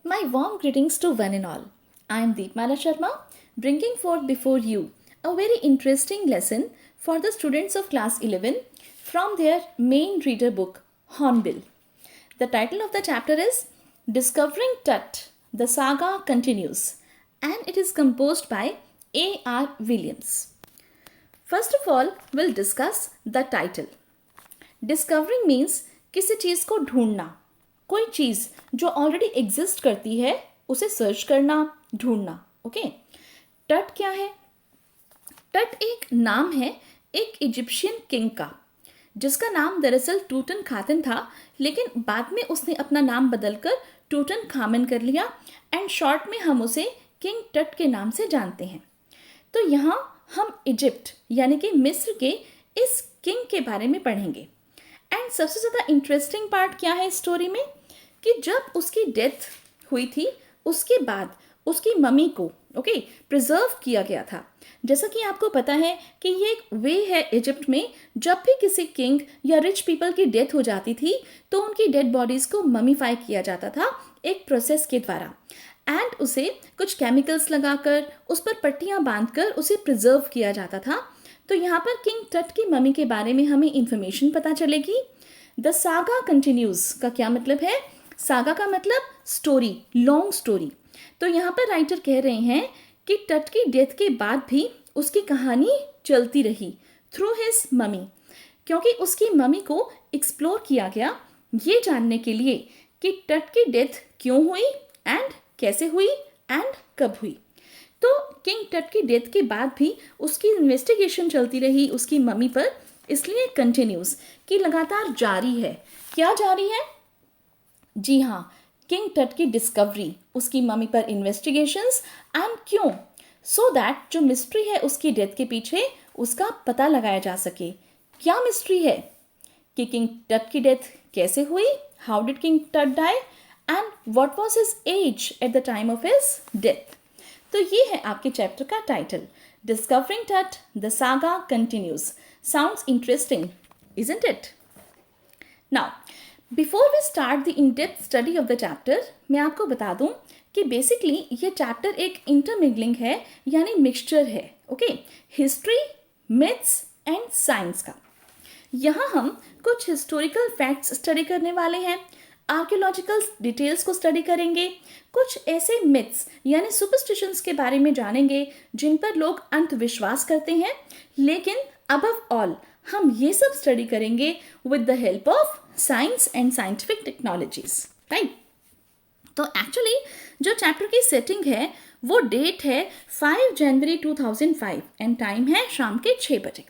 My warm greetings to one and all. I am Deepmala Sharma, bringing forth before you a very interesting lesson for the students of class 11 from their main reader book, Hornbill. The title of the chapter is Discovering Tut. The Saga Continues, and it is composed by A.R. Williams. First of all, we'll discuss the title. Discovering means किसी चीज़ को ढूंढना, कोई चीज़ जो already exist करती है उसे search करना, ढूंढना. ओके, टट क्या है? टट एक नाम है एक इजिप्शियन किंग का, जिसका नाम दरअसल टूटन खातन था, लेकिन बाद में उसने अपना नाम बदलकर टूटन खामन कर लिया एंड शॉर्ट में हम उसे किंग टट के नाम से जानते हैं. तो यहाँ हम इजिप्ट यानी कि मिस्र के इस किंग के बारे में पढ़ेंगे. एंड सबसे ज़्यादा इंटरेस्टिंग पार्ट क्या है स्टोरी में कि जब उसकी डेथ हुई थी उसके बाद उसकी मम्मी को प्रिजर्व किया गया था. जैसा कि आपको पता है कि ये एक वे है इजिप्ट में, जब भी किसी किंग या रिच पीपल की डेथ हो जाती थी तो उनकी डेड बॉडीज़ को ममीफाई किया जाता था एक प्रोसेस के द्वारा, एंड उसे कुछ केमिकल्स लगाकर उस पर पट्टियाँ बांधकर उसे प्रिजर्व किया जाता था. तो यहाँ पर किंग टट की मम्मी के बारे में हमें इंफॉर्मेशन पता चलेगी. द सागा कंटिन्यूज का क्या मतलब है? सागा का मतलब स्टोरी, लॉन्ग स्टोरी. तो यहाँ पर राइटर कह रहे हैं कि टट की डेथ के बाद भी उसकी कहानी चलती रही थ्रू हिज मम्मी, क्योंकि उसकी मम्मी को एक्सप्लोर किया गया ये जानने के लिए कि टट की डेथ क्यों हुई एंड कैसे हुई एंड कब हुई. तो किंग टट की डेथ के बाद भी उसकी इन्वेस्टिगेशन चलती रही उसकी मम्मी पर, इसलिए कंटिन्यूस कि लगातार जारी है. क्या जारी है? जी हाँ, किंग टट की डिस्कवरी, उसकी मम्मी पर इन्वेस्टिगेशंस एंड क्यों, सो दैट जो मिस्ट्री है उसकी डेथ के पीछे उसका पता लगाया जा सके. क्या मिस्ट्री है कि किंग टट की डेथ कैसे हुई, how did King Tut die and what was his age at the time of his death. तो ये है आपके चैप्टर का title, discovering Tut the saga continues. Sounds interesting, isn't it? Now before we start the in depth study of the chapter, मैं आपको बता दूं कि बेसिकली ये चैप्टर एक इंटरमिंगलिंग है, यानी मिक्सचर है. Okay, history, myths and science का. यहाँ हम कुछ हिस्टोरिकल फैक्ट्स स्टडी करने वाले हैं, आर्कियोलॉजिकल डिटेल्स को स्टडी करेंगे, कुछ ऐसे मिथ्स यानी सुपरस्टिशंस के बारे में जानेंगे जिन पर लोग अंधविश्वास करते हैं, लेकिन अबव ऑल हम ये सब स्टडी करेंगे with the help of science and scientific technologies, right. तो एक्चुअली जो चैप्टर की सेटिंग है वो डेट है 5 जनवरी 2005 एंड टाइम है शाम के 6 बजे,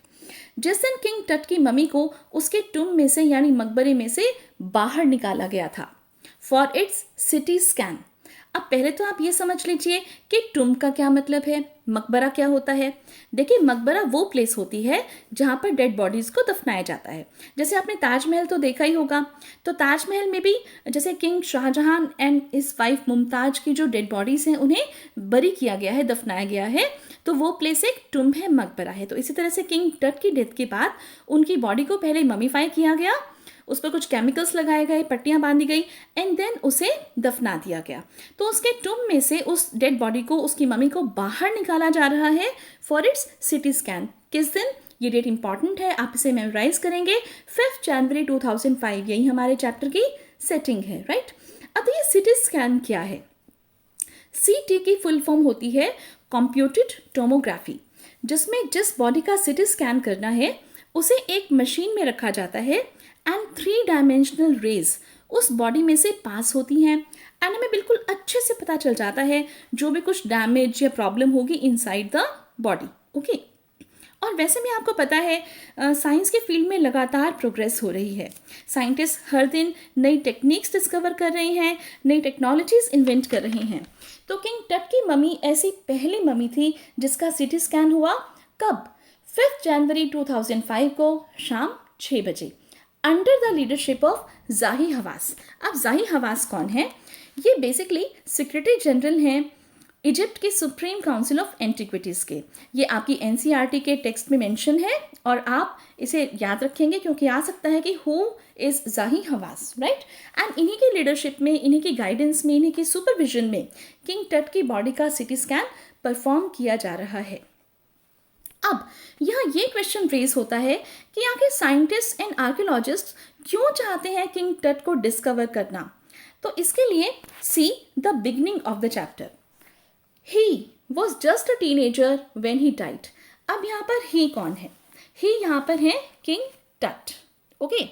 जिस दिन किंग टट की मम्मी को उसके टूम में से यानी मकबरे में से बाहर निकाला गया था फॉर इट्स सिटी स्कैन. अब पहले तो आप ये समझ लीजिए कि टूम का क्या मतलब है, मकबरा क्या होता है. देखिए, मकबरा वो प्लेस होती है जहाँ पर डेड बॉडीज़ को दफनाया जाता है. जैसे आपने ताजमहल तो देखा ही होगा, तो ताजमहल में भी जैसे किंग शाहजहां एंड इस वाइफ मुमताज की जो डेड बॉडीज़ हैं उन्हें बरी किया गया है, दफनाया गया है, तो वो प्लेस एक टूम है, मकबरा है. तो इसी तरह से किंग टट की डेथ के बाद उनकी बॉडी को पहले ममीफाई किया गया, उस पर कुछ केमिकल्स लगाए गए, पट्टियाँ बांधी गई एंड देन उसे दफना दिया गया. तो उसके टूम में से उस डेड बॉडी को, उसकी मम्मी को बाहर निकाला जा रहा है फॉर इट्स सिटी स्कैन. किस दिन? ये डेट इंपॉर्टेंट है, आप इसे मेमोराइज करेंगे. 5 जनवरी 2005, यही हमारे चैप्टर की सेटिंग है, राइट. अब ये सिटी स्कैन क्या है? CT की फुल फॉर्म होती है कंप्यूटेड टोमोग्राफी, जिसमें जिस बॉडी का सिटी स्कैन करना है उसे एक मशीन में रखा जाता है एंड 3 डायमेंशनल रेज उस बॉडी में से पास होती हैं एंड हमें बिल्कुल अच्छे से पता चल जाता है जो भी कुछ डैमेज या प्रॉब्लम होगी इनसाइड द बॉडी. ओके, और वैसे भी आपको पता है साइंस के फील्ड में लगातार प्रोग्रेस हो रही है. साइंटिस्ट हर दिन नई टेक्निक्स डिस्कवर कर रहे हैं, नई टेक्नोलॉजीज इन्वेंट कर रहे हैं. तो किंग टट की मम्मी ऐसी पहली मम्मी थी जिसका सिटी स्कैन हुआ. कब? 5 जनवरी 2005 को शाम 6 बजे अंडर द लीडरशिप ऑफ जाही हवास. अब जाही हवास कौन है? ये बेसिकली सेक्रेटरी जनरल हैं इजिप्ट की सुप्रीम काउंसिल ऑफ एंटिक्विटीज़ के, ये आपकी एनसीईआरटी के टेक्स्ट में मेंशन है और आप इसे याद रखेंगे क्योंकि आ सकता है कि हु इज़ ज़ाही हवास, राइट। एंड इन्हीं की लीडरशिप में, इन्हीं की गाइडेंस में, इन्हीं की सुपरविजन में किंग टट की बॉडी का सीटी स्कैन परफॉर्म किया जा रहा है। अब यहाँ ये क्वेश्चन रेज होता है कि आखिर साइंटिस्ट एंड आर्कियोलॉजिस्ट क्यों चाहते हैं किंग टट को डिस्कवर करना। तो इसके लिए see the beginning of the chapter. He was just a teenager when he died. अब यहाँ पर ही कौन है? ही यहाँ पर है किंग टट, ओके।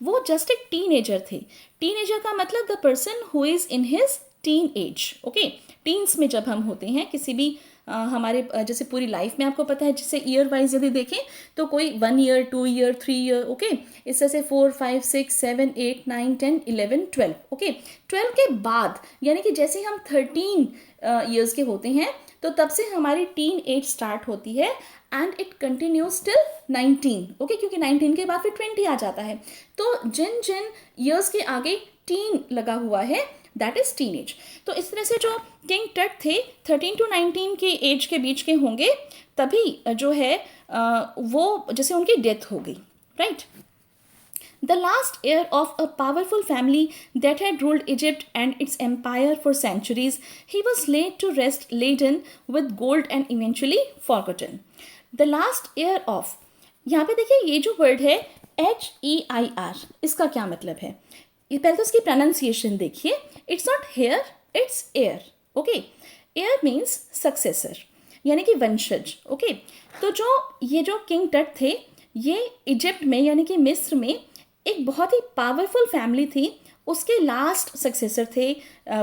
वो जस्ट एक टीनेजर थे। टीनेजर का मतलब the person who is in his teen age, okay. Teens में जब हम होते हैं किसी भी हमारे जैसे पूरी लाइफ में आपको पता है, जैसे ईयर वाइज यदि देखें तो कोई 1 ईयर, 2 ईयर, 3 ईयर, ओके। इस तरह से 4, 5, 6, 7, 8, 9, 10, 11, 12, ओके। 12 के बाद यानी कि जैसे हम 13 ईयर्स के होते हैं तो तब से हमारी टीन एज स्टार्ट होती है and it continues till 19, okay. क्योंकि 19 के बाद फिर 20 आ जाता है। तो जिन जिन ईयर्स के आगे टीन लगा हुआ है दैट इज टीन एज। तो इस तरह से जो किंग टट थे 13 to 19 के एज के बीच के होंगे, तभी जो है वो जैसे उनकी डेथ हो गई, right. The last heir of a powerful family that had ruled Egypt and its empire for centuries, he was laid to rest laden with gold and eventually forgotten. The last heir of, यहाँ पे देखिए ये जो word है HEIR, इसका क्या मतलब है? पहले तो इसकी प्रोनाउंसिएशन देखिए। It's not here, it's air, okay. Air means successor यानी कि वंशज, ओके। तो ये जो किंग टट थे ये इजिप्ट में यानी कि मिस्र में एक बहुत ही पावरफुल फैमिली थी, उसके लास्ट सक्सेसर थे,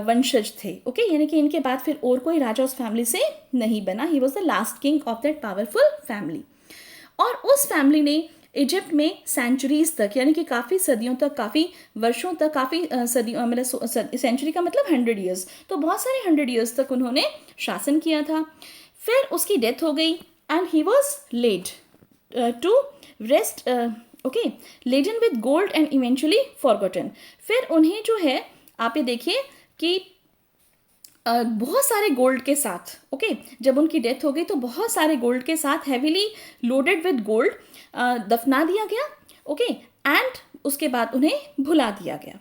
वंशज थे, ओके। यानी कि इनके बाद फिर और कोई राजा उस फैमिली से नहीं बना। He was the last king of that powerful family. और उस फैमिली ने इजिप्ट में सेंचुरीज तक यानी कि काफ़ी सदियों तक, काफ़ी वर्षों तक, काफ़ी सदियों मतलब सेंचुरी का मतलब 100 ईयर्स, तो बहुत सारे 100 ईयर्स तक उन्होंने शासन किया था। फिर उसकी डेथ हो गई and he was laid to rest, okay, laden with gold and eventually forgotten. फिर उन्हें जो है आप ये देखिए कि बहुत सारे गोल्ड के साथ, ओके, जब उनकी डेथ हो गई तो बहुत सारे गोल्ड के साथ हैवीली लोडेड विद गोल्ड दफना दिया गया, ओके। एंड उसके बाद उन्हें भुला दिया गया।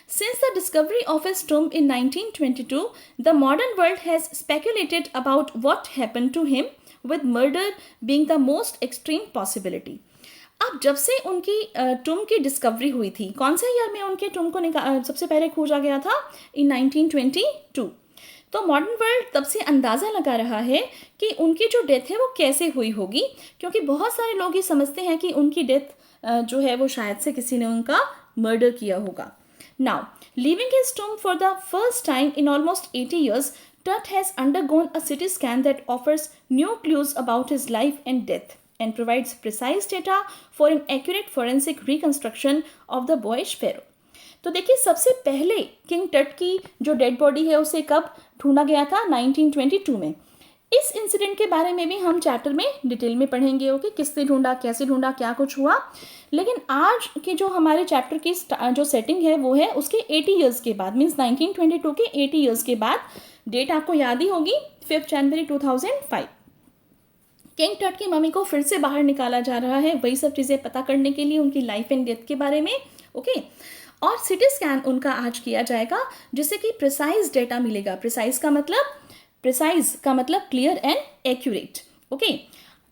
Since the discovery of his tomb in 1922, the modern world has speculated about what happened to him, with murder being the most extreme possibility. अब जब से उनकी टूम की डिस्कवरी हुई थी, कौन से ईयर में उनके टूम को सबसे पहले खोजा गया था? इन 1922। तो मॉडर्न वर्ल्ड तब से अंदाज़ा लगा रहा है कि उनकी जो डेथ है वो कैसे हुई होगी, क्योंकि बहुत सारे लोग ये समझते हैं कि उनकी डेथ जो है वो शायद से किसी ने उनका मर्डर किया होगा। Now leaving his tomb for the first time in almost 80 years, Tut has undergone a CT scan that offers new clues about his life and death and provides precise data for an accurate forensic reconstruction of the boyish pharaoh. तो देखिए सबसे पहले king Tut की जो dead body है उसे कब ढूंढा गया था? 1922 में। इस इंसिडेंट के बारे में भी हम चैप्टर में डिटेल में पढ़ेंगे, ओके, किसने ढूंढा, कैसे ढूंढा, क्या कुछ हुआ। लेकिन आज की जो हमारे चैप्टर की जो सेटिंग है वो है उसके 80 ईयर्स के बाद, मीन्स 1922 के 80 ईयर्स के बाद। डेट आपको याद ही होगी, 5 जनवरी 2005। किंग टट की मम्मी को फिर से बाहर निकाला जा रहा है वही सब चीज़ें पता करने के लिए, उनकी लाइफ एंड डेथ के बारे में, ओके। और सीटी स्कैन उनका आज किया जाएगा जिससे कि प्रिसाइज डेटा मिलेगा। प्रिसाइज का मतलब क्लियर एंड एक्यूरेट, ओके।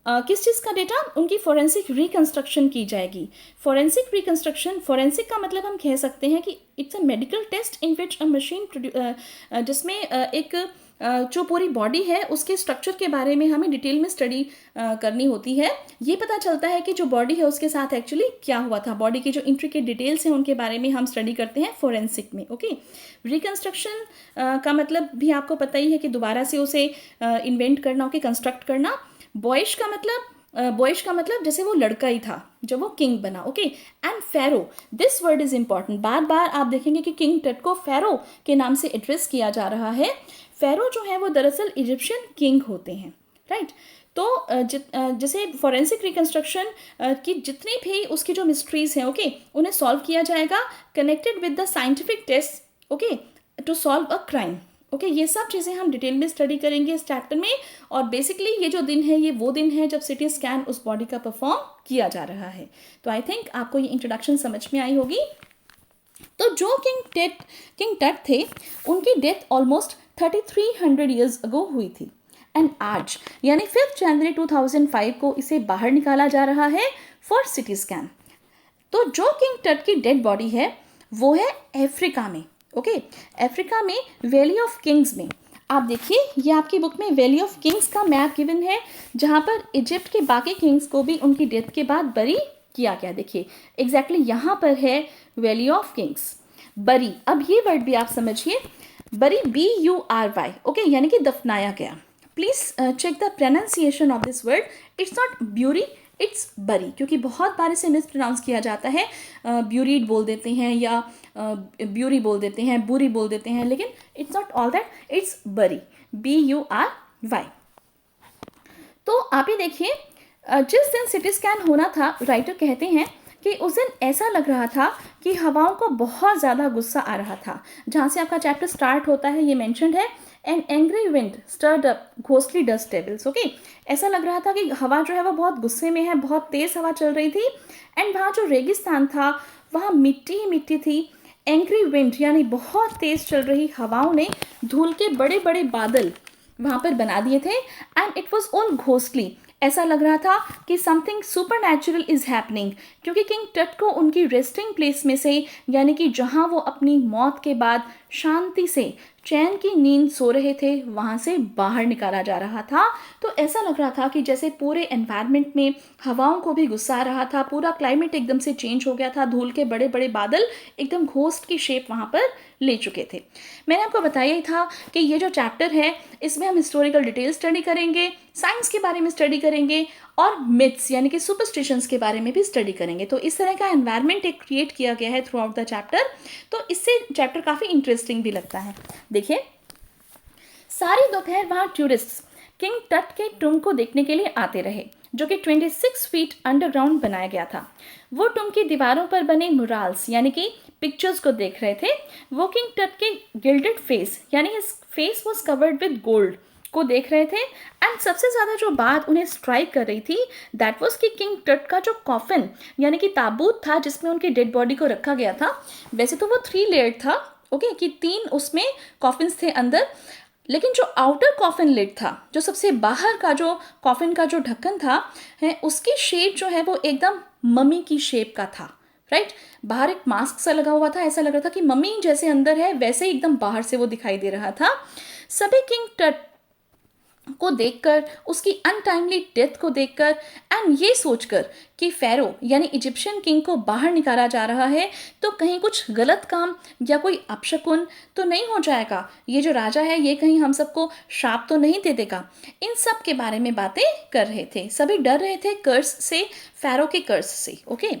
किस चीज़ का डेटा? उनकी फोरेंसिक रिकंस्ट्रक्शन की जाएगी। फोरेंसिक रिकंस्ट्रक्शन, फोरेंसिक का मतलब हम कह सकते हैं कि it's a medical test in which a machine जिसमें एक जो पूरी बॉडी है उसके स्ट्रक्चर के बारे में हमें डिटेल में स्टडी करनी होती है। ये पता चलता है कि जो बॉडी है उसके साथ एक्चुअली क्या हुआ था। बॉडी की जो इंट्रिकेट डिटेल्स हैं उनके बारे में हम स्टडी करते हैं फोरेंसिक में, ओके। रिकंस्ट्रक्शन का मतलब भी आपको पता ही है कि दोबारा से उसे इन्वेंट करना, ओके, कंस्ट्रक्ट करना। बॉयश का मतलब जैसे वो लड़का ही था जब वो किंग बना, okay. And pharaoh, this word is important. बार बार आप देखेंगे कि किंग टट को फेरो के नाम से एड्रेस किया जा रहा है। फेरो जो है वो दरअसल इजिप्शियन किंग होते हैं, राइट। तो जैसे फॉरेंसिक रिकंस्ट्रक्शन की जितनी भी उसकी जो मिस्ट्रीज हैं, ओके, उन्हें सॉल्व किया जाएगा connected with the scientific test, okay, to solve a crime, okay ये सब चीज़ें हम डिटेल में स्टडी करेंगे इस चैप्टर में। और बेसिकली ये जो दिन है ये वो दिन है जब सिटी स्कैन उस बॉडी का परफॉर्म किया जा रहा है। तो आई थिंक आपको ये इंट्रोडक्शन समझ में आई होगी। तो जो किंग टट थे उनकी डेथ ऑलमोस्ट 3300 ईयर्स अगो हुई थी। एंड आज यानी 5 जनवरी 2005 को इसे बाहर निकाला जा रहा है फॉर सिटी स्कैन। तो जो किंग टट की डेड बॉडी है वो है अफ्रीका में। ओके अफ्रीका में वैली ऑफ किंग्स में। आप देखिए ये आपकी बुक में वैली ऑफ किंग्स का मैप गिवन है जहाँ पर इजिप्ट के बाकी किंग्स को भी उनकी डेथ के बाद बरी किया गया। देखिए एग्जैक्टली यहाँ पर है वैली ऑफ किंग्स। बरी, अब ये वर्ड भी आप समझिए, बरी BURY, ओके यानी कि दफनाया गया। Please check the pronunciation of this word, it's not bury, it's bury, क्योंकि बहुत बार इसे मिस प्रोनाउंस किया जाता है। ब्यूरीड बोल देते हैं या ब्यूरी बोल देते हैं, बुरी बोल देते हैं, लेकिन it's not all that, it's बरी, BURY। तो आप ये देखिए जिस दिन सिटी स्कैन होना था राइटर कहते हैं कि उस दिन ऐसा लग रहा था कि हवाओं को बहुत ज़्यादा गुस्सा आ रहा था। जहाँ से आपका चैप्टर स्टार्ट होता है ये मेंशन्ड है, an angry wind stirred up ghostly dust tables. Okay ऐसा लग रहा था कि हवा जो है वो बहुत गुस्से में है, बहुत तेज़ हवा चल रही थी। एंड वहाँ जो रेगिस्तान था वहाँ मिट्टी ही मिट्टी थी। एंग्री विंड यानी बहुत तेज़ चल रही हवाओं ने धूल के बड़े बड़े बादल वहाँ पर बना दिए थे। And it was all ghostly, ऐसा लग रहा था कि something super natural is happening, क्योंकि किंग टट को उनकी रेस्टिंग प्लेस में से यानी कि जहाँ वो अपनी मौत के बाद शांति से चैन की नींद सो रहे थे वहाँ से बाहर निकाला जा रहा था। तो ऐसा लग रहा था कि जैसे पूरे एनवायरनमेंट में हवाओं को भी गुस्सा आ रहा था, पूरा क्लाइमेट एकदम से चेंज हो गया था, धूल के बड़े बड़े बादल एकदम घोस्ट की शेप वहाँ पर ले चुके थे। मैंने आपको बताया ही था कि ये जो चैप्टर है इसमें हम हिस्टोरिकल डिटेल स्टडी करेंगे, साइंस के बारे में स्टडी करेंगे और मिथ्स यानी कि सुपरस्टिशंस के बारे में भी स्टडी करेंगे। तो इस तरह का एनवायरनमेंट एक क्रिएट किया गया है थ्रू आउट द चैप्टर, तो इससे चैप्टर काफ़ी इंटरेस्टिंग भी लगता है। देखिए सारी दोपहर वहाँ टूरिस्ट्स किंग टट के टुम को देखने के लिए आते रहे जो कि 26 फीट अंडरग्राउंड बनाया गया था। वो टुम की दीवारों पर बने मुराल्स यानी कि पिक्चर्स को देख रहे थे। वो किंग टट के गिल्डेड फेस यानी his face was covered with gold को देख रहे थे। एंड सबसे ज़्यादा जो बात उन्हें स्ट्राइक कर रही थी दैट वाज कि किंग टट का जो कॉफिन यानी कि ताबूत था जिसमें उनकी डेड बॉडी को रखा गया था, वैसे तो वो 3 लेयर्ड था, ओके कि 3 उसमें कॉफिन्स थे अंदर, लेकिन जो आउटर कॉफिन लिड था, जो सबसे बाहर का जो कॉफिन का जो ढक्कन था है उसकी शेप जो है वो एकदम मम्मी की शेप का था। राइट बाहर एक मास्क सा लगा हुआ था, ऐसा लग रहा था कि मम्मी जैसे अंदर है वैसे ही एकदम बाहर से वो दिखाई दे रहा था। सभी किंग टट को देखकर, उसकी अनटाइमली डेथ को देखकर एंड ये सोचकर कि फ़ैरो यानी इजिप्शियन किंग को बाहर निकाला जा रहा है तो कहीं कुछ गलत काम या कोई अपशकुन तो नहीं हो जाएगा, ये जो राजा है ये कहीं हम सबको श्राप तो नहीं दे देगा, इन सब के बारे में बातें कर रहे थे। सभी डर रहे थे कर्स से, फ़ैरो के कर्स से। ओके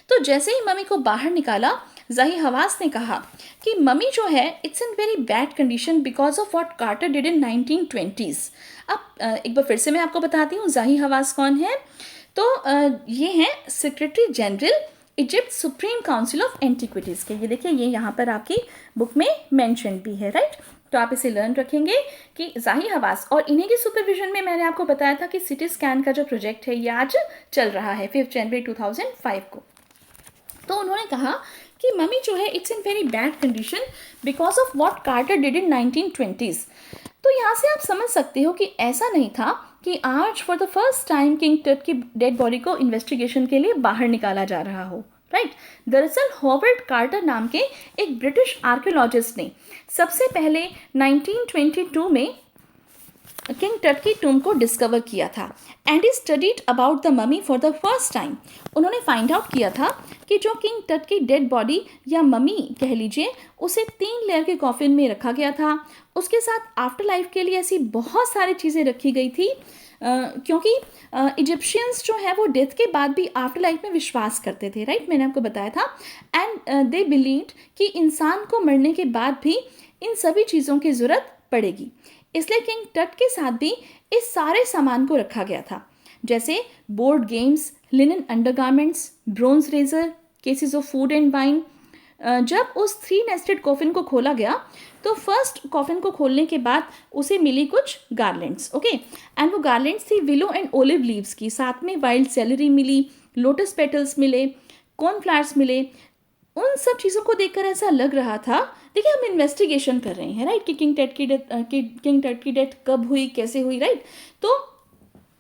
तो जैसे ही मम्मी को बाहर निकाला ज़ाही हवास ने कहा कि मम्मी जो है it's in very bad condition because of what Carter did in 1920s। अब एक बार फिर से मैं आपको बताती हूँ ज़ाही हवास कौन है। तो ये हैं secretary general Egypt supreme council of antiquities के। ये देखिए ये यहाँ पर आपकी बुक में मेंशन भी है। राइट तो आप इसे लर्न रखेंगे कि ज़ाही हवास और इन्हीं के सुपरविजन में मैंने आपको बताया था कि सिटी स्कैन का जो प्रोजेक्ट है ये आज चल रहा है 5 जनवरी 2005 को। तो उन्होंने कहा कि मम्मी जो है it's in very bad condition because of what Carter did in 1920s। तो यहाँ से आप समझ सकते हो कि ऐसा नहीं था कि आज for the first time king Tut की डेड बॉडी को इन्वेस्टिगेशन के लिए बाहर निकाला जा रहा हो। राइट दरअसल हॉवर्ड कार्टर नाम के एक ब्रिटिश आर्कियोलॉजिस्ट ने सबसे पहले 1922 में किंग टट की टूम को डिस्कवर किया था and he studied about the mummy for the first time. उन्होंने फाइंड आउट किया था कि जो किंग टट की डेड बॉडी या ममी कह लीजिए उसे 3 लेयर के कॉफिन में रखा गया था। उसके साथ आफ्टर लाइफ के लिए ऐसी बहुत सारी चीज़ें रखी गई थी क्योंकि इजिप्शियंस जो है वो डेथ के बाद भी आफ्टर लाइफ में विश्वास करते थे। राइट मैंने आपको बताया था एंड दे बिलीव्ड कि इंसान को मरने के बाद भी इन सभी चीज़ों की ज़रूरत पड़ेगी, इसलिए किंग टट के साथ भी इस सारे सामान को रखा गया था, जैसे board games, linen undergarments, bronze razor, cases of food and wine. जब उस 3 नेस्टेड कॉफिन को खोला गया तो फर्स्ट कॉफिन को खोलने के बाद उसे मिली कुछ गार्लेंड्स, ओके, एंड वो गार्लेंड्स थी विलो एंड ओलिव लीव्स की, साथ में वाइल्ड सेलरी मिली, लोटस पेटल्स मिले, कॉर्नफ्लावर्स मिले। उन सब चीज़ों को देखकर ऐसा लग रहा था, देखिए हम इन्वेस्टिगेशन कर रहे हैं, राइट, कि किंग टट की डेथ कब हुई, कैसे हुई, राइट। तो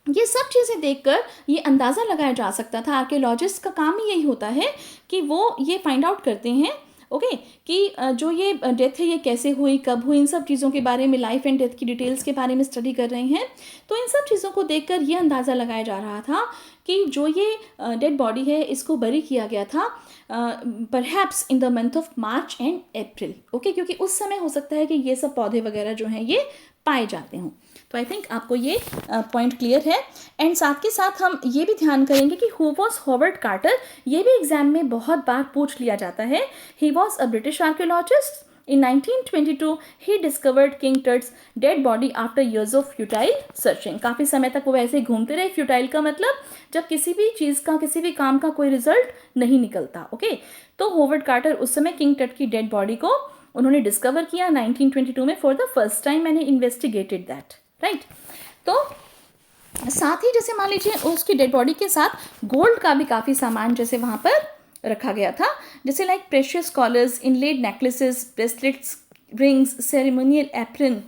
ये सब चीज़ें देखकर ये अंदाज़ा लगाया जा सकता था, आर्कियोलॉजिस्ट का काम ही यही होता है कि वो ये फाइंड आउट करते हैं, ओके, कि जो ये डेथ है ये कैसे हुई, कब हुई, इन सब चीज़ों के बारे में, लाइफ एंड डेथ की डिटेल्स के बारे में स्टडी कर रहे हैं। तो इन सब चीज़ों को देखकर ये अंदाज़ा लगाया जा रहा था कि जो ये डेड बॉडी है इसको बरी किया गया था perhaps in the month of March and April, okay, क्योंकि उस समय हो सकता है कि ये सब पौधे वगैरह जो हैं ये पाए जाते हों। तो आई थिंक आपको ये पॉइंट क्लियर है। एंड साथ के साथ हम ये भी ध्यान करेंगे कि हु वॉज हॉवर्ड कार्टर, ये भी एग्जाम में बहुत बार पूछ लिया जाता है। He was a British archaeologist. In 1922, he discovered King Tut's dead body after years of futile searching. काफ़ी समय तक वो वैसे ही घूमते रहे। फ्यूटाइल का मतलब जब किसी भी चीज़ का, किसी भी काम का कोई रिजल्ट नहीं निकलता, ओके। तो होवर्ड कार्टर उस समय किंग टट की डेड बॉडी को उन्होंने डिस्कवर किया 1922 में फॉर द फर्स्ट टाइम, मैंने इन्वेस्टिगेटेड दैट, राइट। तो साथ ही जैसे मान लीजिए उसकी डेड बॉडी के साथ गोल्ड का भी काफ़ी सामान जैसे वहाँ पर रखा गया था, जैसे like precious collars, inlaid necklaces, bracelets, rings, ceremonial apron,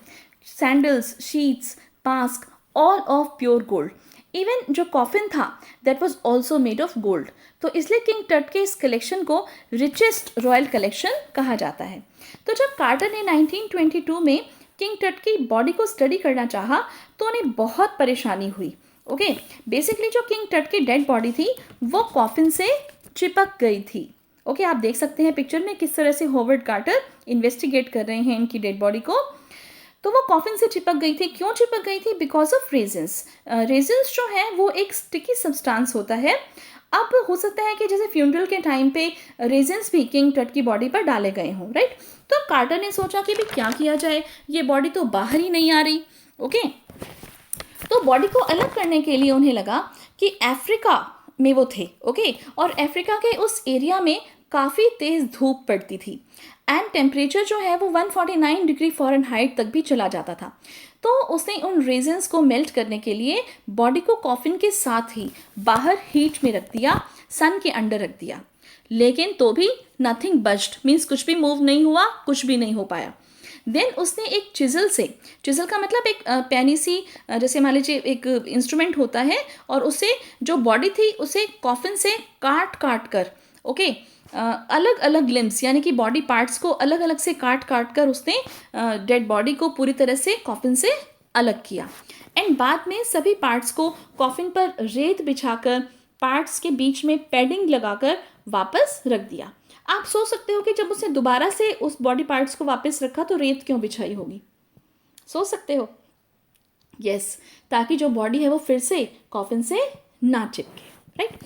sandals, sheets, mask, all of pure gold. Even जो कॉफिन था that was also made of gold. तो इसलिए किंग टट के इस कलेक्शन को रिचेस्ट रॉयल कलेक्शन कहा जाता है। तो जब कार्टर ने 1922 में किंग टट की बॉडी को स्टडी करना चाहा तो उन्हें बहुत परेशानी हुई, ओके। बेसिकली जो किंग टट की डेड बॉडी थी वो कॉफिन से चिपक गई थी, ओके। आप देख सकते हैं पिक्चर में किस तरह से होवर्ड कार्टर इन्वेस्टिगेट कर रहे हैं इनकी डेड बॉडी को। तो वो कॉफिन से चिपक गई थी। क्यों चिपक गई थी? Because of resins. रेजिन्स जो है वो एक स्टिकी सब्सटेंस होता है। अब हो सकता है कि जैसे फ्यूनरल के टाइम पे रेजिन्स भी किंग टट की बॉडी पर डाले गए हों, राइट। तो कार्टर ने सोचा कि भाई क्या किया जाए, ये बॉडी तो बाहर ही नहीं आ रही, ओके। तो बॉडी को अलग करने के लिए उन्हें लगा कि अफ्रीका में वो थे, ओके, और अफ्रीका के उस एरिया में काफ़ी तेज़ धूप पड़ती थी एंड टेम्परेचर जो है वो 149 डिग्री फ़ारेनहाइट तक भी चला जाता था। तो उसने उन रेजिन्स को मेल्ट करने के लिए बॉडी को कॉफिन के साथ ही बाहर हीट में रख दिया, सन के अंडर रख दिया, लेकिन तो भी नथिंग बज्ड, मीन्स कुछ भी मूव नहीं हुआ, कुछ भी नहीं हो पाया। देन उसने एक चिजल से, चिजल का मतलब एक पैनी सी, जैसे मान लीजिए एक इंस्ट्रूमेंट होता है, और उसे जो बॉडी थी उसे कॉफिन से काट काट कर, ओके, अलग अलग लिम्स यानी कि बॉडी पार्ट्स को अलग अलग से काट काट कर उसने डेड बॉडी को पूरी तरह से कॉफिन से अलग किया। एंड बाद में सभी पार्ट्स को कॉफिन पर रेत बिछाकर पार्ट्स के बीच में पैडिंग लगाकर वापस रख दिया। आप सोच सकते हो कि जब उसने दोबारा से उस बॉडी पार्ट्स को वापस रखा तो रेत क्यों बिछाई होगी, सोच सकते हो? यस, ताकि जो बॉडी है वो फिर से कॉफिन से ना चिपके, राइट।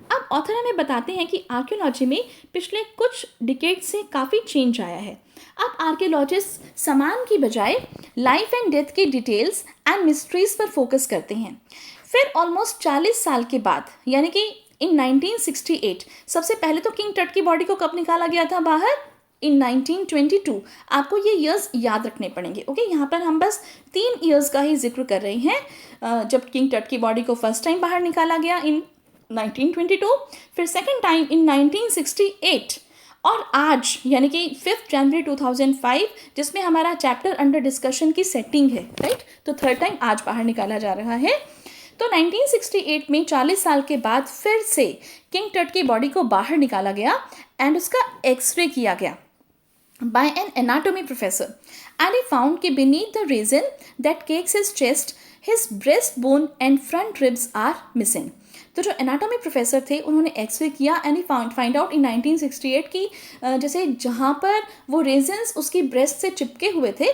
अब ऑथर हमें बताते हैं कि आर्कियोलॉजी में पिछले कुछ डिकेड से काफ़ी चेंज आया है। अब आर्कियोलॉजिस्ट सामान की बजाय लाइफ एंड डेथ की डिटेल्स एंड मिस्ट्रीज पर फोकस करते हैं। फिर ऑलमोस्ट 40 साल के बाद यानी कि इन 1968 सबसे पहले तो किंग टट की बॉडी को कब निकाला गया था बाहर? इन 1922। आपको ये ईयर्स याद रखने पड़ेंगे, ओके। यहाँ पर हम बस 3 ईयर्स का ही जिक्र कर रहे हैं। जब किंग टट की बॉडी को फर्स्ट टाइम बाहर निकाला गया इन 1922, फिर सेकेंड टाइम इन 1968, और आज यानी कि 5 जनवरी 2005 जिसमें हमारा चैप्टर अंडर डिस्कशन की सेटिंग है, राइट। तो थर्ड टाइम आज बाहर निकाला जा रहा है। तो 1968 में 40 साल के बाद फिर से किंग टट की बॉडी को बाहर निकाला गया एंड उसका एक्सरे किया गया by an anatomy professor, and he found कि beneath the resin that cakes his chest, his breastbone and front ribs are missing. तो जो एनाटॉमी प्रोफेसर थे उन्होंने एक्सरे किया and he find out in 1968 की जैसे जहाँ पर वो रेजिन्स उसकी ब्रेस्ट से चिपके हुए थे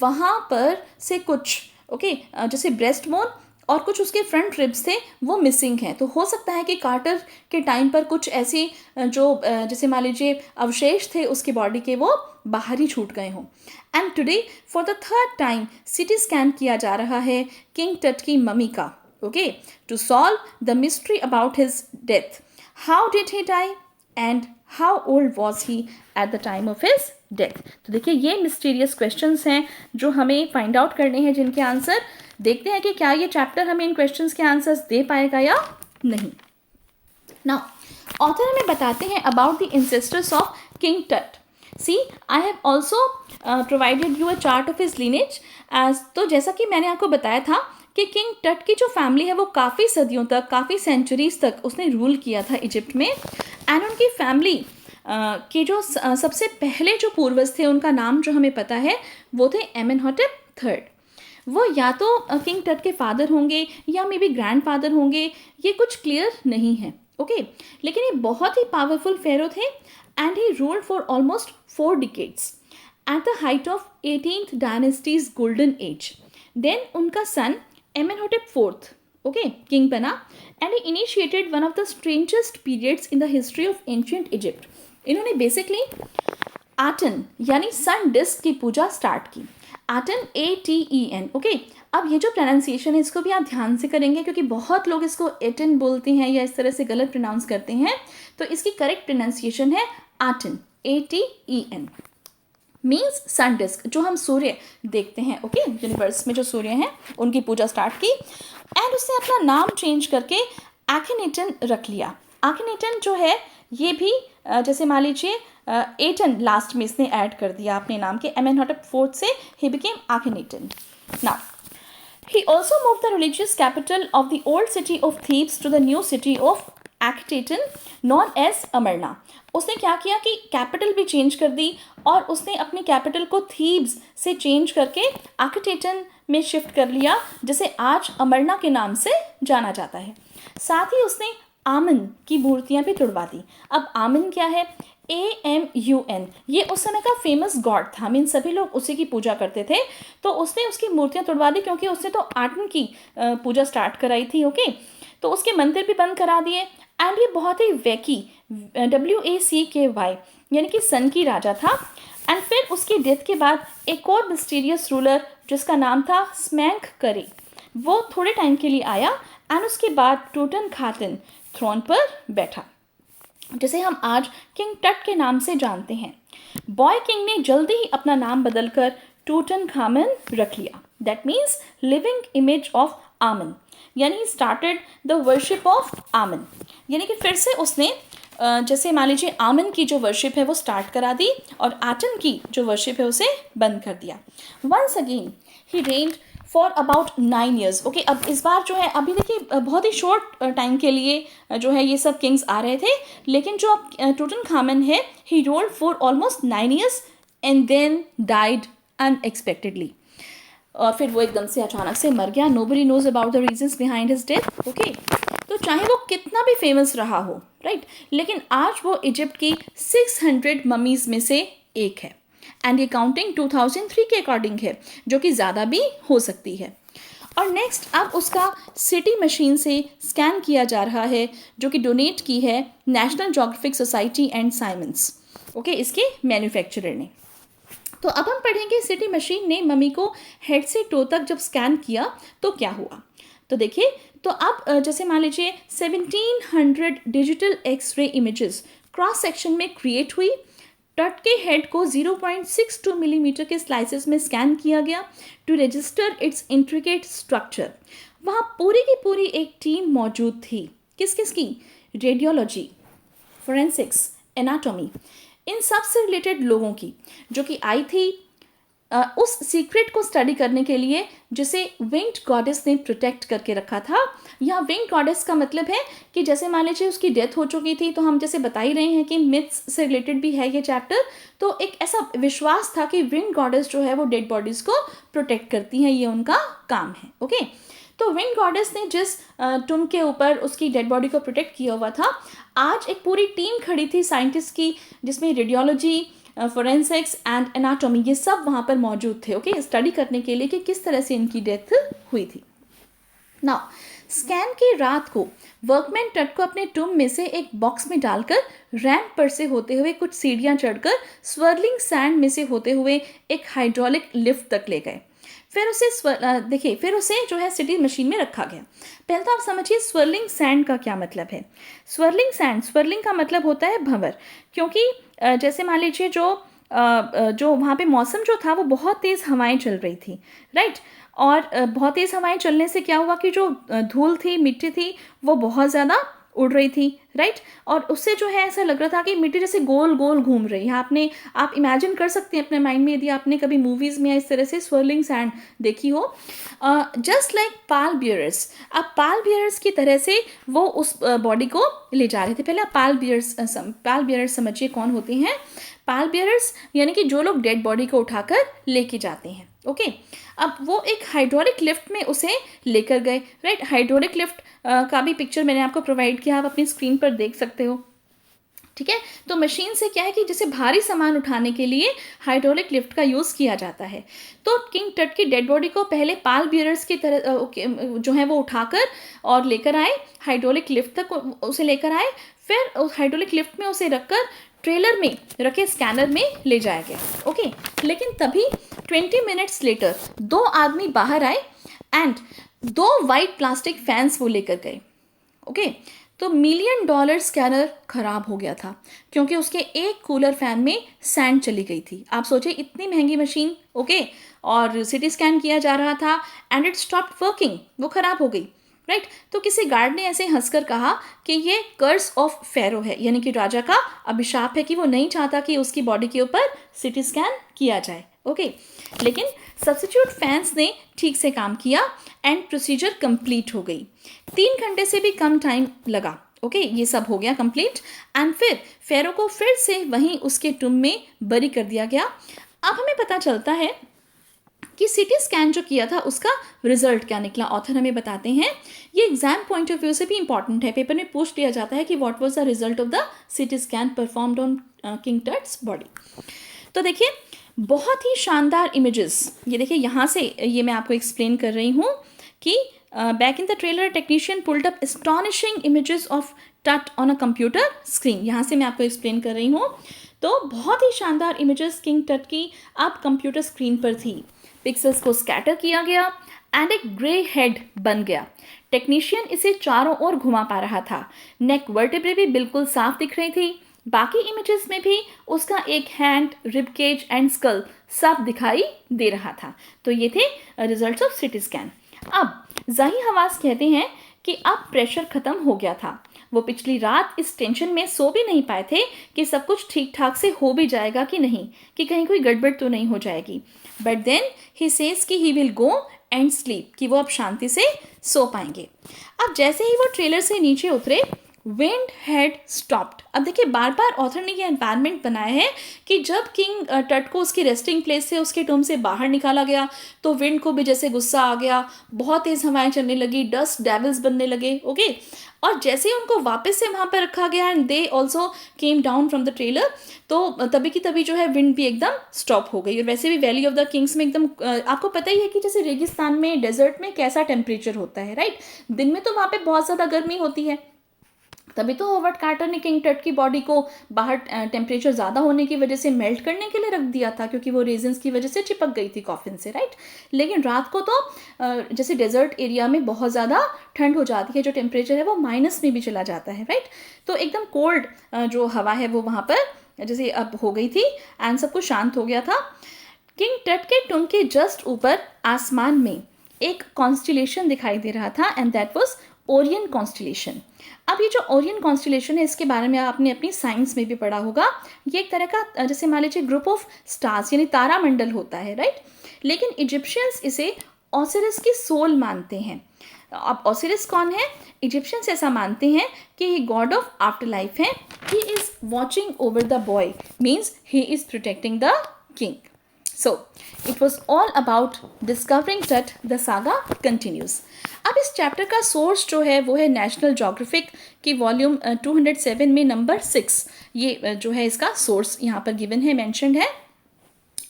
वहाँ पर से कुछ, ओके, जैसे ब्रेस्ट बोन और कुछ उसके फ्रंट रिब्स थे वो मिसिंग हैं। तो हो सकता है कि कार्टर के टाइम पर कुछ ऐसी जो जैसे मान लीजिए अवशेष थे उसकी बॉडी के वो बाहर ही छूट गए हों। And today for the third time CT scan किया जा रहा है किंग टट की मम्मी का, okay, to solve the mystery about his death. How did he die and how old was he at the time of his death. तो देखिए ये mysterious questions हैं जो हमें फाइंड आउट करने हैं, जिनके आंसर देखते हैं कि क्या ये चैप्टर हमें इन क्वेश्चंस के आंसर्स दे पाएगा या नहीं। नाउ ऑथर हमें बताते हैं about the ancestors of king Tut. See I have also provided you a chart of his lineage as. तो जैसा कि मैंने आपको बताया था कि किंग टट की जो फैमिली है वो काफ़ी सदियों तक, काफ़ी सेंचुरीज तक उसने रूल किया था इजिप्ट में। एंड उनकी फैमिली के जो सबसे पहले जो पूर्वज थे उनका नाम जो हमें पता है वो थे एमेनहॉटेप थर्ड। वो या तो किंग टट के फादर होंगे या मे बी ग्रैंड फादर होंगे, ये कुछ क्लियर नहीं है। ओके लेकिन ये बहुत ही पावरफुल फेरो थे and he ruled for almost 4 decades at the height of 18th dynasty's golden age. Then उनका सन एमेनहॉटेप फोर्थ king बना and he initiated one of the strangest periods in the history of ancient Egypt। इन्होंने basically आटन यानी सन disc की पूजा start की। आटन ATEN। Okay अब ये जो pronunciation है इसको भी आप ध्यान से करेंगे क्योंकि बहुत लोग इसको एटन बोलते हैं या इस तरह से गलत प्रोनाउंस करते हैं। तो इसकी करेक्ट प्रोनाउंसिएशन है आटन ATEN। मीन्स सन डिस्क, जो हम सूर्य देखते हैं। ओके यूनिवर्स में जो सूर्य हैं उनकी पूजा स्टार्ट की एंड उसने अपना नाम चेंज करके आखिनेटन रख लिया। आखिनेटन जो है ये भी जैसे मान लीजिए एटन लास्ट में इसने ऐड कर दिया अपने नाम के, एमेनहॉटेप फोर्थ से ही became Akhenaten. Now he also moved the religious capital of the old city of Thebes to the new city of Akhetaten known as Amarna। उसने क्या किया कि कैपिटल भी चेंज कर दी और उसने अपनी कैपिटल को थीब्स से चेंज करके आखिटेटन में शिफ्ट कर लिया, जिसे आज अमरना के नाम से जाना जाता है। साथ ही उसने आमन की मूर्तियां भी तुड़वा दी। अब आमन क्या है? AMUN, ये उस समय का फेमस गॉड था, मीन सभी लोग उसी की पूजा करते थे। तो उसने उसकी मूर्तियां तुड़वा दी क्योंकि उसने तो आटन की पूजा स्टार्ट कराई थी। ओके तो उसके मंदिर भी बंद करा दिए एंड ये बहुत ही वैकी WACKY यानी कि सन की राजा था। एंड फिर उसकी डेथ के बाद एक और मिस्टीरियस रूलर जिसका नाम था स्मैंक करे, वो थोड़े टाइम के लिए आया एंड उसके बाद टूटन खातन थ्रोन पर बैठा, जिसे हम आज किंग टट के नाम से जानते हैं। बॉय किंग ने जल्दी ही अपना नाम बदलकर टूटन खामन रख लिया। That means living image of आमन, यानी स्टार्टेड द वर्शिप ऑफ आमन, यानी कि फिर से उसने जैसे मान लीजिए आमन की जो वर्शिप है वो स्टार्ट करा दी और आटन की जो वर्शिप है उसे बंद कर दिया। Once again he reigned for about 9 years। Okay अब इस बार जो है, अभी देखिए बहुत ही शॉर्ट टाइम के लिए जो है ये सब किंग्स आ रहे थे, लेकिन जो अब टूटन खामन है he ruled for almost 9 years and then died unexpectedly. और फिर वो एकदम से अचानक से मर गया। Nobody knows about the reasons behind his death. Okay तो चाहे वो कितना भी फेमस रहा हो, राइट, लेकिन आज वो इजिप्ट की 600 ममीज में से एक है एंड ये काउंटिंग 2003 के अकॉर्डिंग है, जो कि ज़्यादा भी हो सकती है। और नेक्स्ट अब उसका सिटी मशीन से स्कैन किया जा रहा है, जो कि डोनेट की है National Geographic Society and Siemens. Okay इसके मैन्युफैक्चरर ने। तो अब हम पढ़ेंगे सिटी मशीन ने मम्मी को हेड से टो तक जब स्कैन किया तो क्या हुआ। तो देखिए तो अब जैसे मान लीजिए 1700 digital x-ray images cross section में क्रिएट हुई। टट के हेड को 0.62 मिलीमीटर के स्लाइसेस में स्कैन किया गया to register its intricate structure. वहाँ पूरी की पूरी एक टीम मौजूद थी। किस किस की? रेडियोलॉजी, फोरेंसिक्स, एनाटॉमी, इन सब से रिलेटेड लोगों की, जो कि आई थी उस सीक्रेट को स्टडी करने के लिए जिसे विंग्ड गॉडेस ने प्रोटेक्ट करके रखा था। यहाँ विंग्ड गॉडेस का मतलब है कि जैसे मान लीजिए उसकी डेथ हो चुकी थी, तो हम जैसे बता ही रहे हैं कि मिथ्स से रिलेटेड भी है ये चैप्टर, तो एक ऐसा विश्वास था कि विंग्ड गॉडेस जो है वो डेड बॉडीज़ को प्रोटेक्ट करती हैं, ये उनका काम है। ओके तो विंड गॉडेस ने जिस टुम के ऊपर उसकी डेड बॉडी को प्रोटेक्ट किया हुआ था, आज एक पूरी टीम खड़ी थी साइंटिस्ट की, जिसमें रेडियोलॉजी, फोरेंसिक्स एंड एनाटॉमी ये सब वहाँ पर मौजूद थे। ओके स्टडी करने के लिए कि किस तरह से इनकी डेथ हुई थी। नाउ स्कैन की रात को वर्कमैन टट को अपने टुम में से एक बॉक्स में डालकर रैंप पर से होते हुए कुछ सीढ़ियाँ चढ़कर स्वर्लिंग सैंड में से होते हुए एक हाइड्रोलिक लिफ्ट तक ले गए। फिर उसे जो है सिटी मशीन में रखा गया। पहले तो आप समझिए स्वर्लिंग सैंड का क्या मतलब है। स्वर्लिंग सैंड, स्वर्लिंग का मतलब होता है भंवर, क्योंकि जैसे मान लीजिए जो जो वहाँ पे मौसम जो था वो बहुत तेज़ हवाएं चल रही थी, राइट। और बहुत तेज़ हवाएं चलने से क्या हुआ कि जो धूल थी, मिट्टी थी, वो बहुत ज़्यादा उड़ रही थी, राइट। और उससे जो है ऐसा लग रहा था कि मिट्टी जैसे गोल गोल घूम रही है। आप इमेजिन कर सकते हैं अपने माइंड में, यदि आपने कभी मूवीज़ में इस तरह से स्वर्लिंग सैंड देखी हो, जस्ट लाइक पाल बियर्स। अब पाल बियर्स की तरह से वो उस बॉडी को ले जा रहे थे। पहले आप पाल बियर्स समझिए कौन होते हैं। पाल बियरर्स यानी कि जो लोग डेड बॉडी को उठाकर लेके जाते हैं, ओके। अब वो एक हाइड्रोलिक लिफ्ट में उसे लेकर गए, राइट। हाइड्रोलिक लिफ्ट का भी पिक्चर मैंने आपको प्रोवाइड किया, आप अपनी स्क्रीन पर देख सकते हो, ठीक है। तो मशीन से क्या है कि जैसे भारी सामान उठाने के लिए हाइड्रोलिक लिफ्ट का यूज़ किया जाता है। तो किंग टट की डेड बॉडी को पहले पाल बियरर्स की तरह जो है वो उठाकर और लेकर आए, हाइड्रोलिक लिफ्ट तक उसे लेकर आए। फिर उस हाइड्रोलिक लिफ्ट में उसे रखकर ट्रेलर में रखे स्कैनर में ले जाया गया, ओके। लेकिन तभी 20 मिनट्स लेटर 2 आदमी बाहर आए एंड 2 वाइट प्लास्टिक फैंस वो लेकर गए, ओके। तो $1 मिलियन स्कैनर खराब हो गया था क्योंकि उसके एक कूलर फैन में सैंड चली गई थी। आप सोचिए इतनी महंगी मशीन, ओके, और सिटी स्कैन किया जा रहा था एंड इट स्टॉप्ड वर्किंग, वो खराब हो गई, राइट। तो किसी गार्ड ने ऐसे हंसकर कहा कि ये कर्स ऑफ फेरो है, यानी कि राजा का अभिशाप है कि वो नहीं चाहता कि उसकी बॉडी के ऊपर सिटी स्कैन किया जाए, ओके। लेकिन सब्स्टिट्यूट फैंस ने ठीक से काम किया एंड प्रोसीजर कंप्लीट हो गई। 3 घंटे से भी कम टाइम लगा, ओके। ये सब हो गया कंप्लीट एंड फिर फेरो को फिर से वहीं उसके टुम में बरी कर दिया गया। अब हमें पता चलता है कि सिटी स्कैन जो किया था उसका रिजल्ट क्या निकला। ऑथर हमें बताते हैं, ये एग्जाम पॉइंट ऑफ व्यू से भी इंपॉर्टेंट है, पेपर में पूछ लिया जाता है कि what was the result of the CT scan performed on king Tut's body. तो देखिए बहुत ही शानदार इमेजेस, ये देखिए यहाँ से ये मैं आपको एक्सप्लेन कर रही हूँ कि back in the trailer technician pulled up astonishing images of टट ऑन अ कंप्यूटर स्क्रीन। यहाँ से मैं आपको एक्सप्लेन कर रही हूँ। तो बहुत ही शानदार इमेजेस किंग टट की अब कंप्यूटर स्क्रीन पर थी। पिक्सेल्स को स्कैटर किया गया एंड एक ग्रे हेड बन गया। टेक्नीशियन इसे चारों ओर घुमा पा रहा था। नेक वर्टेब्रे भी बिल्कुल साफ दिख रही थी। बाकी इमेजेस में भी उसका एक hand, rib cage and skull सब दिखाई दे रहा था। तो ये थे रिजल्ट्स ऑफ सिटी स्कैन। अब ज़ाही हवास कहते हैं कि अब प्रेशर खत्म हो गया था। वो पिछली रात इस टेंशन में सो भी नहीं पाए थे कि सब कुछ ठीक ठाक से हो भी जाएगा कि नहीं, कि कहीं कोई गड़बड़ तो नहीं हो जाएगी। बट देन ही सेज कि he will go and sleep, कि वो अब शांति से सो पाएंगे। अब जैसे ही वो ट्रेलर से नीचे उतरे, विंड हैड स्टॉप्ड। अब देखिए बार बार ऑथर ने ये एनवायरनमेंट बनाया है कि जब किंग टट को उसकी रेस्टिंग प्लेस से, उसके टूम से बाहर निकाला गया तो विंड को भी जैसे गुस्सा आ गया, बहुत तेज हवाएं चलने लगी, डस्ट डेविल्स बनने लगे, ओके। और जैसे ही उनको वापस से वहाँ पर रखा गया and they also came down from the trailer, तो तभी की तभी जो है विंड भी एकदम स्टॉप हो गई। और वैसे भी वैली ऑफ द किंग्स में एकदम आपको पता ही है कि जैसे रेगिस्तान में, डेजर्ट में कैसा टेम्परेचर होता है, राइट। दिन में तो वहाँ पे बहुत ज़्यादा गर्मी होती है, तभी तो हॉवर्ड कार्टर ने किंग टट की बॉडी को बाहर टेम्परेचर ज़्यादा होने की वजह से मेल्ट करने के लिए रख दिया था, क्योंकि वो रेजिन्स की वजह से चिपक गई थी कॉफिन से, राइट। लेकिन रात को तो जैसे डेजर्ट एरिया में बहुत ज़्यादा ठंड हो जाती है, जो टेम्परेचर है वो माइनस में भी चला जाता है, राइट। तो एकदम कोल्ड जो हवा है वो वहाँ पर जैसे अब हो गई थी एंड सब कुछ शांत हो गया था। किंग टट के टुम के जस्ट ऊपर आसमान में एक कॉन्स्टिलेशन दिखाई दे रहा था and that was Orion constellation. अब ये जो ओरियन कॉन्स्टिलेशन है इसके बारे में आपने अपनी साइंस में भी पढ़ा होगा। ये एक तरह का जैसे मान लीजिए ग्रुप ऑफ स्टार्स यानी तारामंडल होता है, राइट। लेकिन इजिप्शियंस इसे ओसिरिस की सोल मानते हैं। अब ओसिरिस कौन है? इजिप्शियंस ऐसा मानते हैं कि ये गॉड ऑफ आफ्टर लाइफ है। He is watching over the boy, means he is protecting the king. So, it was all about discovering Tut. The saga continues. अब इस चैप्टर का सोर्स जो है वो है नेशनल जोग्राफिक की वॉल्यूम 207 में नंबर 6। ये जो है इसका सोर्स यहाँ पर गिवन है, मेंशन्ड है।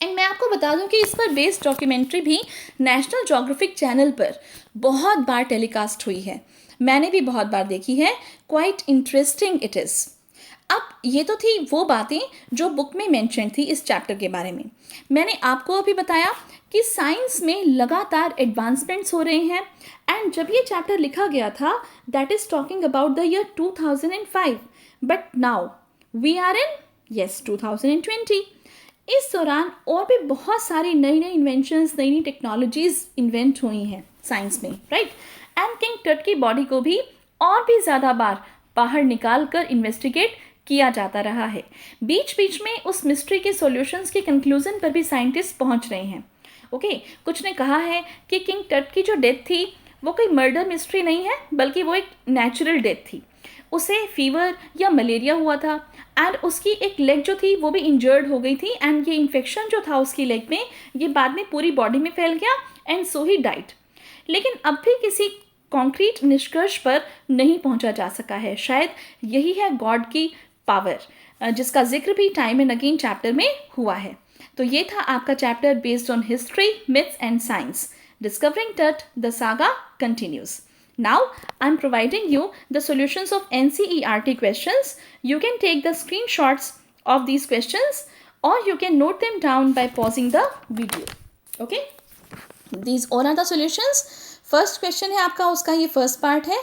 एंड मैं आपको बता दूं कि इस पर बेस्ड डॉक्यूमेंट्री भी नेशनल जोग्राफिक चैनल पर बहुत बार टेलीकास्ट हुई है। मैंने भी बहुत बार देखी है। Quite interesting it is. अब ये तो थी वो बातें जो बुक में मेंशन थी इस चैप्टर के बारे में। मैंने आपको अभी बताया कि साइंस में लगातार एडवांसमेंट्स हो रहे हैं एंड जब ये चैप्टर लिखा गया था that is talking about the year 2005, but now we are in 2020। इस दौरान और भी बहुत सारी नई नई इन्वेंशंस, नई नई टेक्नोलॉजीज इन्वेंट हुई हैं साइंस में, राइट। एंड किंग टट की बॉडी को भी और भी ज़्यादा बार बाहर निकाल कर इन्वेस्टिगेट किया जाता रहा है। बीच बीच में उस मिस्ट्री के सॉल्यूशंस के कंक्लूजन पर भी साइंटिस्ट पहुंच रहे हैं। ओके, कुछ ने कहा है कि किंग टट की जो डेथ थी वो कोई मर्डर मिस्ट्री नहीं है, बल्कि वो एक नेचुरल डेथ थी। उसे फीवर या मलेरिया हुआ था एंड उसकी एक लेग जो थी वो भी इंजर्ड हो गई थी, एंड ये इन्फेक्शन जो था उसकी लेग में ये बाद में पूरी बॉडी में फैल गया एंड सो ही डाइड। लेकिन अब भी किसी कॉन्क्रीट निष्कर्ष पर नहीं पहुंचा जा सका है। शायद यही है गॉड की पावर, जिसका जिक्र भी टाइम एंड अगेन चैप्टर में हुआ है। तो ये था आपका chapter based on history, myths and science, discovering Tut the saga continues. Now I'm providing you the solutions of NCERT questions. You can take the screenshots of these questions or you can note them down by pausing the video. Okay? These all are the solutions. First question है आपका, उसका ये first part है,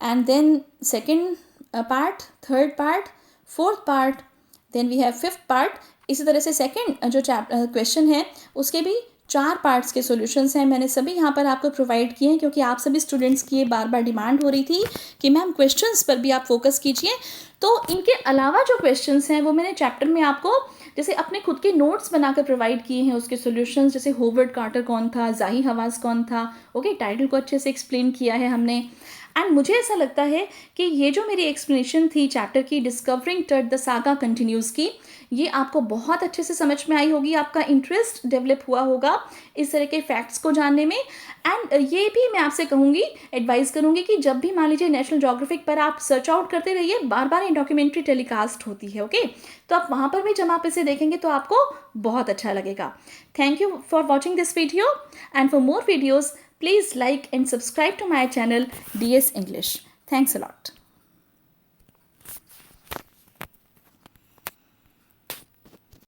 and then second part, third part, fourth part, then we have fifth part. इसी तरह से second जो question है उसके भी 4 पार्ट्स के सॉल्यूशंस हैं। मैंने सभी यहाँ पर आपको प्रोवाइड किए हैं क्योंकि आप सभी स्टूडेंट्स की ये बार बार डिमांड हो रही थी कि मैम क्वेश्चंस पर भी आप फोकस कीजिए। तो इनके अलावा जो क्वेश्चंस हैं वो मैंने चैप्टर में आपको जैसे अपने खुद के नोट्स बनाकर प्रोवाइड किए हैं उसके सॉल्यूशंस, जैसे होवर्ड कार्टर कौन था, जाही हवास कौन था। ओके, टाइटल को अच्छे से एक्सप्लेन किया है हमने। एंड मुझे ऐसा लगता है कि ये जो मेरी एक्सप्लेनेशन थी चैप्टर की discovering Tut the saga continues की, ये आपको बहुत अच्छे से समझ में आई होगी, आपका इंटरेस्ट डेवलप हुआ होगा इस तरह के फैक्ट्स को जानने में। एंड ये भी मैं आपसे कहूँगी, एडवाइस करूँगी कि जब भी मान लीजिए नेशनल ज्योग्राफिक पर आप सर्च आउट करते रहिए, बार बार ये डॉक्यूमेंट्री टेलीकास्ट होती है। ओके, तो आप वहाँ पर भी जब आप इसे देखेंगे तो आपको बहुत अच्छा लगेगा। Thank you for watching this video and for more videos please like and subscribe to my channel DS English. Thanks a lot.